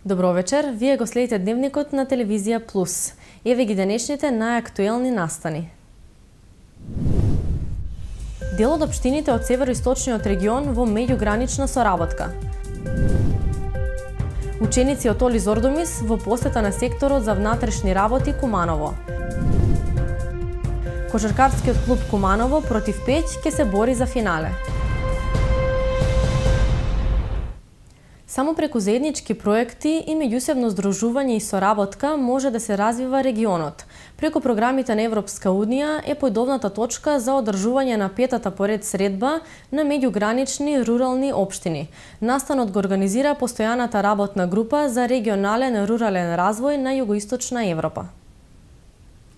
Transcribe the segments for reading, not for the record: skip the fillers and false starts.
Добро вечер, вие го следите Дневникот на Телевизија Плюс. Еве ги денешните најактуелни настани. Дел од општините од североисточниот регион во меѓугранична соработка. Ученици од Оли Зордомис во посета на секторот за внатрешни работи Куманово. Кошаркарскиот клуб Куманово против Пеќ ќе се бори за финале. Само преку заеднички проекти и меѓусебно здружување и соработка може да се развива регионот. Преку програмите на Европска Унија е појдовната точка за одржување на петата поред средба на меѓугранични рурални општини. Настанот го организира постојаната работна група за регионален рурален развој на Југоисточна Европа.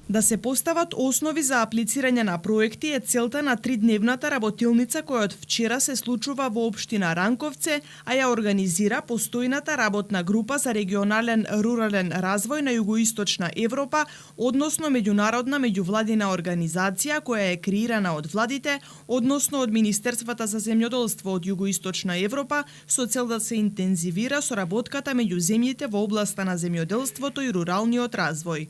Да се постават основи за аплицирање на проекти е целта на тридневната работилница која од вчера се случува во општина Ранковце, а ја организира постојната работна група за регионален рурален развој на Југоисточна Европа, односно меѓународна меѓувладина организација која е креирана од владите, односно од Министерствата за земјоделство од Југоисточна Европа, со цел да се интензивира соработката меѓу земјите во областа на земјоделството и руралниот развој.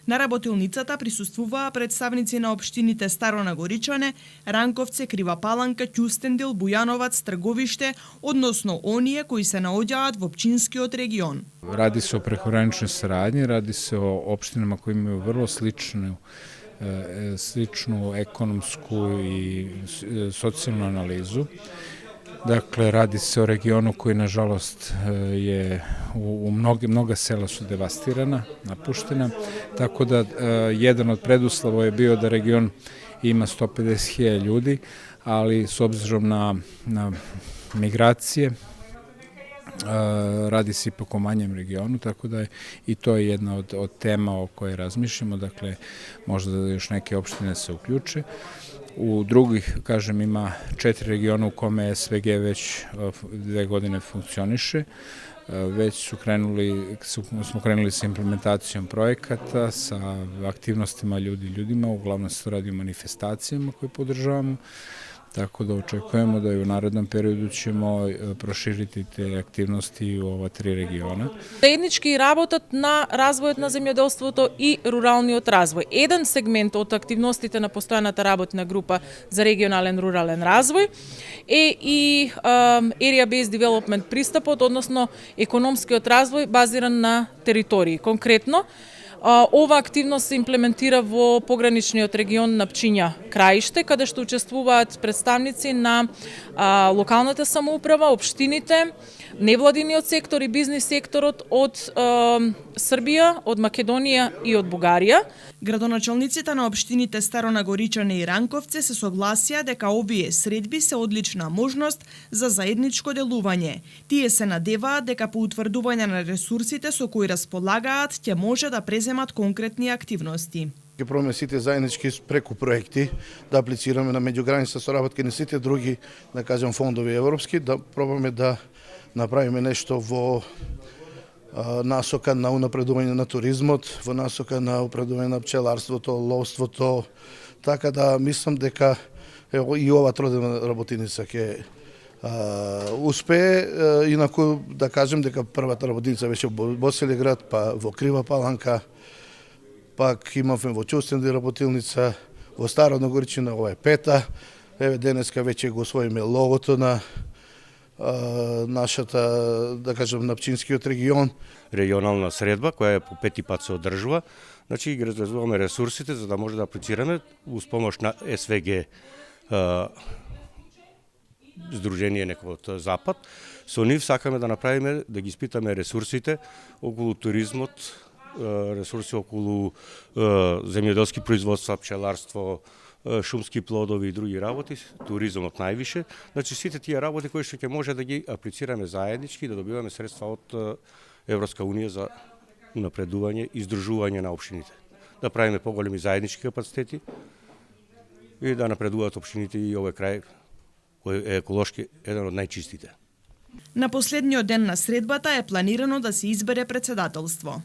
На работилницата присуствуваа представници на општините Старо Нагоричане, Ранковце, Крива Паланка, Ќустендил, Бујановац, Трговиште, односно оние кои се наоѓаат во општинскиот регион. Ради се о прекограничнoj saradnji, radi se o opštinama koje imaju vrlo sličnu ekonomsku i socijalnu analizu. Dakle, radi se o regionu koji, nažalost, je mnoga sela su devastirana, napuštena, tako da jedan od preduslova je bio da region ima 150.000 ljudi, ali s obzirom na migracije, radi se ipak o manjem regionu, tako da i to je jedna od tema o kojoj razmišljamo, dakle, možda da još neke opštine se uključe. U drugih, kažem, ima 4 regiona u kome SVG već 2 godine funkcioniše. Već smo krenuli sa implementacijom projekata, sa aktivnostima ljudima, uglavnom se to radi o manifestacijama koje podržavamo. Tako da očekujemo da i u narednom periodu ćemo proširiti te aktivnosti u ova 3 региона. Заеднички работат на развојот на земјоделството и руралниот развој. Еден сегмент од активностите на постојаната работна група за регионален рурален развој е и Area Based Development пристапот, односно економскиот развој базиран на територии. Конкретно, ова активност се имплементира во пограничниот регион на Пчиња Краиште, каде што учествуваат представници на локалната самоуправа, општините, невладиниот сектор и бизнис секторот од Србија, од Македонија и од Бугарија. Градоначалниците на општините Старо Нагоричане и Ранковце се согласија дека овие средби се одлична можност за заедничко делување. Тие се надеваат дека по утврдување на ресурсите со кои располагаат ќе може да преземат конкретни активности. Ќе пробаме сите заеднички преку проекти да аплицираме на меѓугранична соработка на сите други, да кажем, фондови европски, да пробаме да направиме нешто во насока на унапредување на туризмот, во насока на унапредување на пчеларството, ловството, така да мислам дека и ова тродневна работилница ќе успее, инаку да кажем дека првата работилница беше во Босилеград, па во Крива Паланка, пак имавме во Ќустендил работилница, во Старо Нагоричане, ова е пета, еве денеска веќе го освоиме логото на нашата, да кажем, на Пчинскиот регион. Регионална средба, која по пети пат се одржува. Значи, ги разразвуваме ресурсите за да може да аплицираме уз помош на СВГ Сдружение некој од Запад. Со нив сакаме да направиме, да ги испитаме ресурсите околу туризмот, ресурси околу земјоделски производства, пчеларство, шумски плодови и други работи, туризмот највише. Значи сите тие работи кои што ќе може да ги аплицираме заеднички, да добиваме средства од Европска Унија за напредување и здружување на општините. Да правиме поголеми заеднички капацитети и да напредуваат општините и овој крај кој е еколошки еден од најчистите. На последниот ден на средбата е планирано да се избере председателство.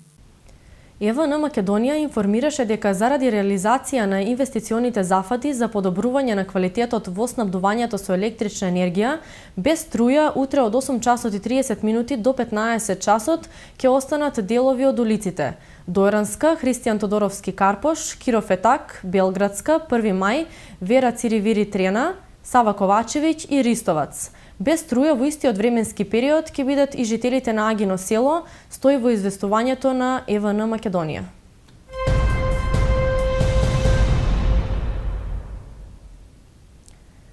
ЕВН Македонија информираше дека заради реализација на инвестиционите зафати за подобрување на квалитетот во снабдувањето со електрична енергија, без струја утре од 8 часот и 30 минути до 15 часот ќе останат делови од улиците: Дојранска, Христијан Тодоровски Карпош, Киров Етак, Белградска, 1 мај, Вера Циривири Трена, Сава Ковачевиќ и Ристовац. Без струја во истиот временски период ќе бидат и жителите на Агино село, стои во известувањето на ЕВН Македонија.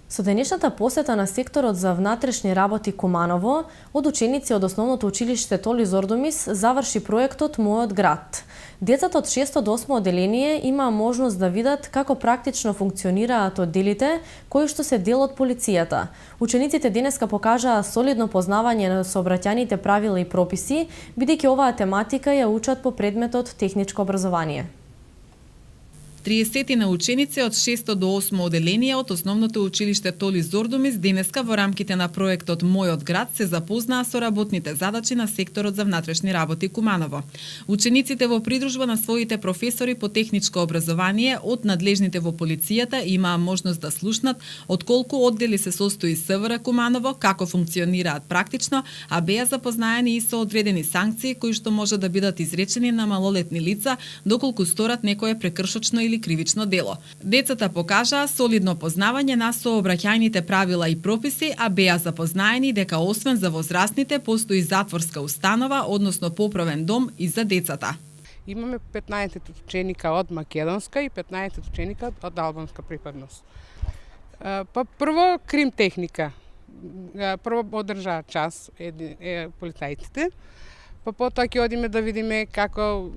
Со денешната посета на секторот за внатрешни работи Куманово, од ученици од основното училиште Толи Зордомис заврши проектот Мојот град. Децата од 6 до 8 одделение имаа можност да видат како практично функционираат одделите кои што се дел од полицијата. Учениците денеска покажаа солидно познавање на сообраќајните правила и прописи, бидејќи оваа тематика ја учат по предметот техничко образование. 30 на ученици од 6 до 8 одделение од основното училиште Толи Зордомис денеска во рамките на проектот Мојот град се запознаа со работните задачи на секторот за внатрешни работи Куманово. Учениците во придружба на своите професори по техничко образование од надлежните во полицијата имаа можност да слушнат од колку оддели се состои СВР Куманово, како функционираат практично, а беа запознаени и со одредени санкции кои што може да бидат изречени на малолетни лица доколку сторат некое прекршочно или кривично дело. Децата покажаа солидно познавање на сообраќајните правила и прописи, а беа запознаени дека освен за возрастните постои затворска установа, односно поправен дом и за децата. Имаме 15 ученика од македонска и 15 ученика од албанска припадност. Па прво крим техника. Прво одржаа час полицајците, па потоа ќе одиме да видиме како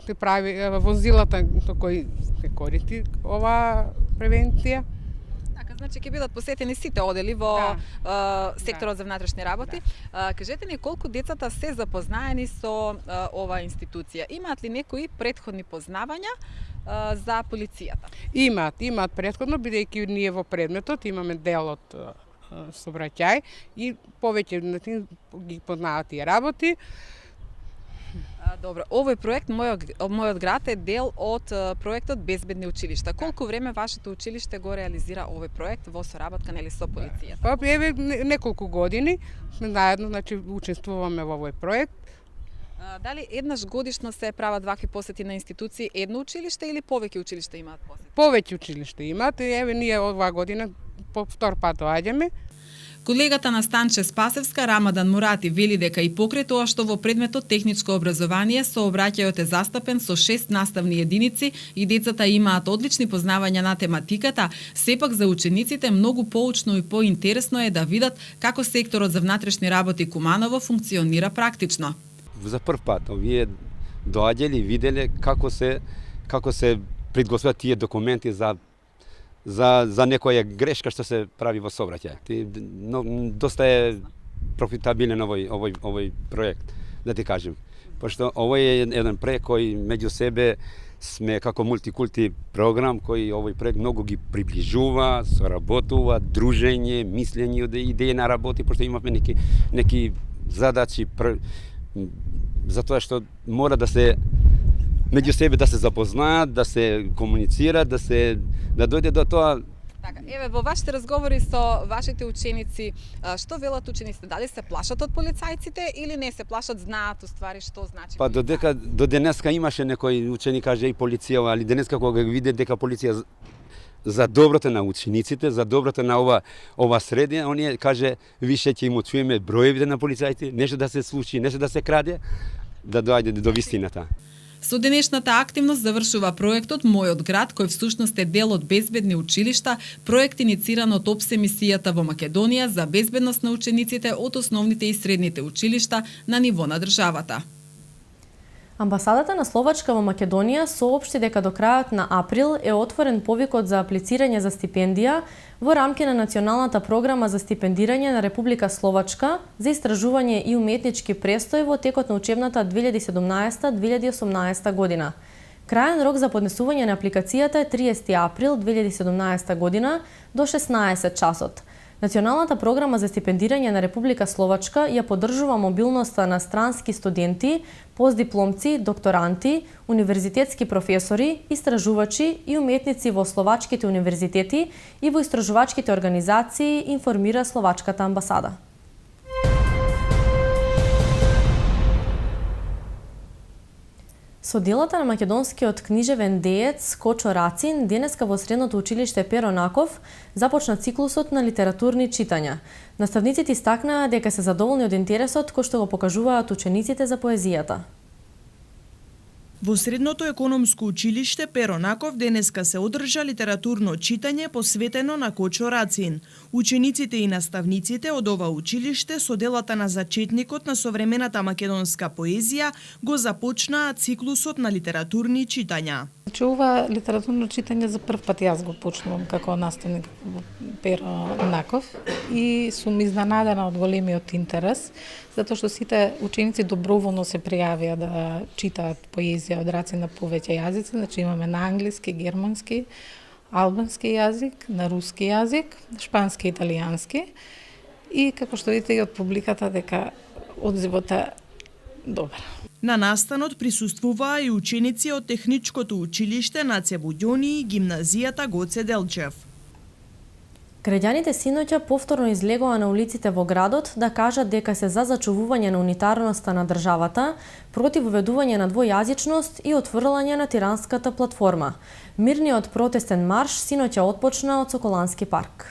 се прави возилата со кои се користи оваа превенција. Така, значи ќе бидат посетени сите одели во секторот за внатрешни работи. Кажете ни колку децата се запознаени со оваа институција. Имаат ли некои претходни познавања за полицијата? Имаат претходно, бидејќи ние во предметот имаме дел од сообраќај и повеќе ги познаат тие работи. Добро, овој проект Мојот град е дел од проектот Безбедни училишта. Колку време вашето училиште го реализира овој проект во соработка нели со полицијата? Па еве неколку години сме заедно, значи учествуваме во овој проект. Дали еднаш годишно се прават вакви посети на институции едно училиште или повеќе училишта имаат посети? Повеќе училишта имаат, еве ние оваа година по втор пат доаѓаме. Колегата на Станче Спасевска, Рамадан Мурати, вели дека и покрај тоа што во предметот техничко образование сообраќајот е застапен со 6 наставни единици и децата имаат одлични познавања на тематиката, сепак за учениците многу поучно и поинтересно е да видат како секторот за внатрешни работи Куманово функционира практично. За прв пат овие доаѓале и виделе како се приготвуваат тие документи за некоја грешка што се прави во сообраќај. Доста е профитабилен овој проект, да ти кажем. Пошто овој е еден проект кој меѓу себе сме како мултикулти програм кој овој проект многу ги приближува, соработува, дружење, мислење, идеи на работи, пошто имавме неки задачи затоа што мора да се меѓу себе да се запознаат, да се комуницираат, да дојде до тоа. Така, еве во вашите разговори со вашите ученици, што велат учениците? Дали се плашат од полицајците или не се плашат, знаат уствари што значи? Па до денеска имаше некој ученик каже и полиција, али денеска кога виде дека полиција за доброто на учениците, за доброто на ова средина, оние каже више ќе им чуеме броевите на полицајците, нешто да се случи, нешто да се краде, да доаѓе до вистината. Со денешната активност завршува проектот Мојот град, кој всушност е дел од Безбедни училишта, проект инициран од ОПСЕ мисијата во Македонија за безбедност на учениците од основните и средните училишта на ниво на државата. Амбасадата на Словачка во Македонија соопшти дека до крајот на април е отворен повикот за аплицирање за стипендија во рамки на Националната програма за стипендирање на Република Словачка за истражување и уметнички престој во текот на учебната 2017-2018 година. Крајен рок за поднесување на апликацијата е 30 април 2017 година до 16 часот. Националната програма за стипендирање на Република Словачка ја поддржува мобилноста на странски студенти, постдипломци, докторанти, универзитетски професори, истражувачи и уметници во словачките универзитети и во истражувачките организации, информира словачката амбасада. Со делата на македонскиот книжевен деец Кочо Рацин денеска во средното училиште Перо Наков започна циклусот на литературни читања. Наставниците истакнаа дека се задоволни од интересот кој што го покажуваат учениците за поезијата. Во Средното економско училиште Перо Наков денеска се одржа литературно читање посветено на Кочо Рацин. Учениците и наставниците од ова училиште со делата на зачетникот на современата македонска поезија го започнаа циклусот на литературни читања. Значи, ова литературно читање за прв пат јас го почнувам како наставник во Перо Наков и сум изненадена од големиот интерес, затоа што сите ученици доброволно се пријавија да читаат поезија од Рацин на повеќе јазици, значи имаме на англиски, германски, албански јазик, на руски јазик, шпански, италијански и како што видите и од публиката дека одзивот е добар. На настанот присуствуваа и ученици од Техничкото училиште Наце Будјони и гимназијата Гоце Делчев. Граѓаните синоќа повторно излегоа на улиците во градот да кажат дека се за зачувување на унитарноста на државата, против уведување на двојазичност и отфрлање на тиранската платформа. Мирниот протестен марш синоќа отпочна од Соколански парк.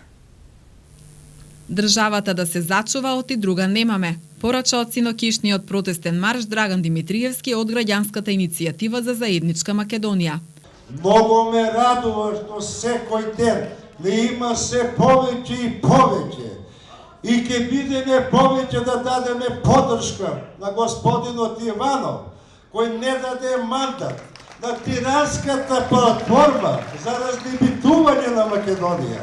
Државата да се зачува од и друга немаме. Порача од синокишниот протестен марш Драган Димитриевски од граѓанската иницијатива за заедничка Македонија. Многу ме радува што секој ден не има се повеќе и повеќе. И ќе бидеме повеќе да дадеме поддршка на господинот Иванов, кој не даде мандат на тиранската платформа за разлимитување на Македонија.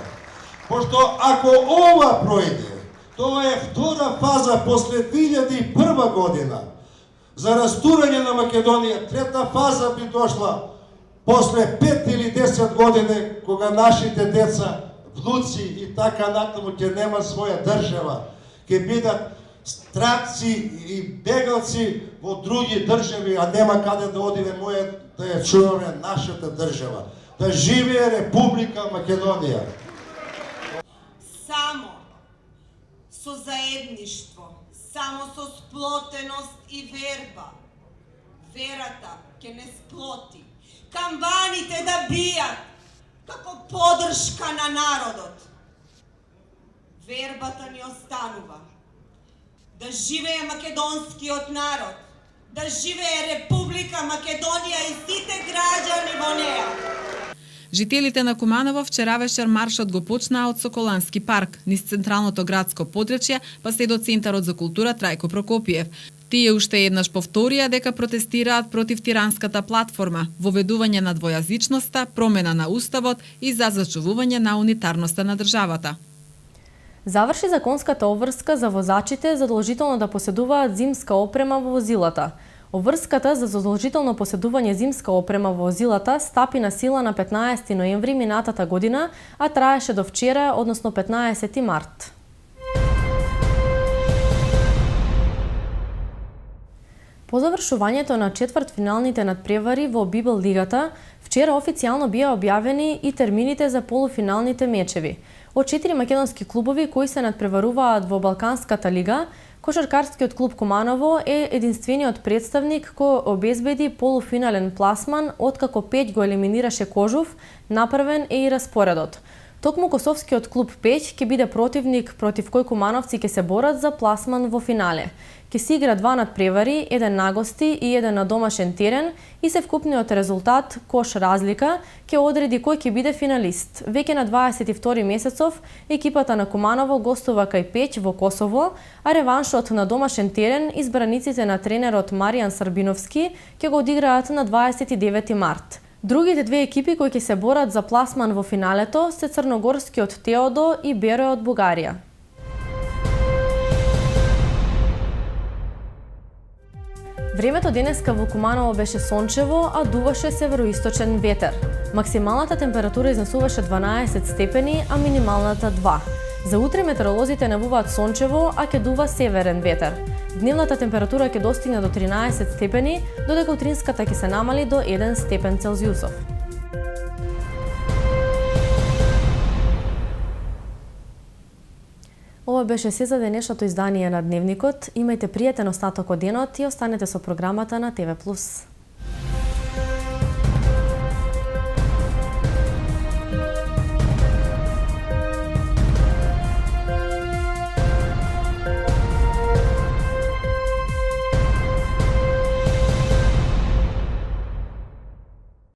Пошто ако ова пројде, тоа е втора фаза после 2001 година за растурање на Македонија. Трета фаза би дошла после 5 или 10 години, кога нашите деца, внуци и така натаму ќе немат своја држава, ќе бидат страци и бегалци во други држави, а нема каде да одиме моја да ја чуваме нашата држава. Да живее Република Македонија. Само со заедништво, само со сплотеност и верба, верата ќе не сплоти. Камбаните да бијат како поддршка на народот. Вербата ни останува. Да живее македонскиот народ, да живее Република Македонија и сите граѓани во неа. Жителите на Куманово вчера вечер маршот го почнаа од Соколански парк, низ централното градско подречје, па се до Центарот за култура Трајко Прокопиев. Тие уште еднаш повторија дека протестираат против тиранската платформа, воведување на двојазичноста, промена на уставот и за зачувување на унитарноста на државата. Заврши законската обврска за возачите задолжително да поседуваат зимска опрема во возилата. Обврската за задолжително поседување зимска опрема во возилата стапи на сила на 15 ноември минатата година, а траеше до вчера, односно 15 март. По завршувањето на четвртфиналните надпревари во Библ лигата, вчера официјално бија објавени и термините за полуфиналните мечеви. Од 4 македонски клубови кои се надпреваруваат во Балканската лига, кошаркарскиот клуб Куманово е единствениот представник кој обезбеди полуфинален пласман, откако 5 го елиминираше Кожув, направен е и распоредот. Токму косовскиот клуб Пеќ ќе биде противник против кој кумановци ќе се борат за пласман во финале. Ќе се игра 2 надпревари, еден на гости и еден на домашен терен и се вкупниот резултат, кош разлика, ќе одреди кој ќе биде финалист. Веќе на 22 месецов екипата на Куманово гостува кај Пеќ во Косово, а реваншот на домашен терен избраниците на тренерот Маријан Сарбиновски ќе го одиграат на 29 март. Другите две екипи кои ќе се борат за пласман во финалето се црногорскиот Теодо и Беро од Бугарија. Времето денеска во Куманово беше сончево, а дуваше североисточен ветер. Максималната температура изнесуваше 12 степени, а минималната 2. За утре метеоролозите навуваат сончево, а ќе дува северен ветер. Дневната температура ќе достигне до 13 степени, додека утринската ќе се намали до 1 степен Целзиусов. Ова беше се за денешното издание на Дневникот. Имајте пријатен остаток од денот и останете со програмата на ТВ+.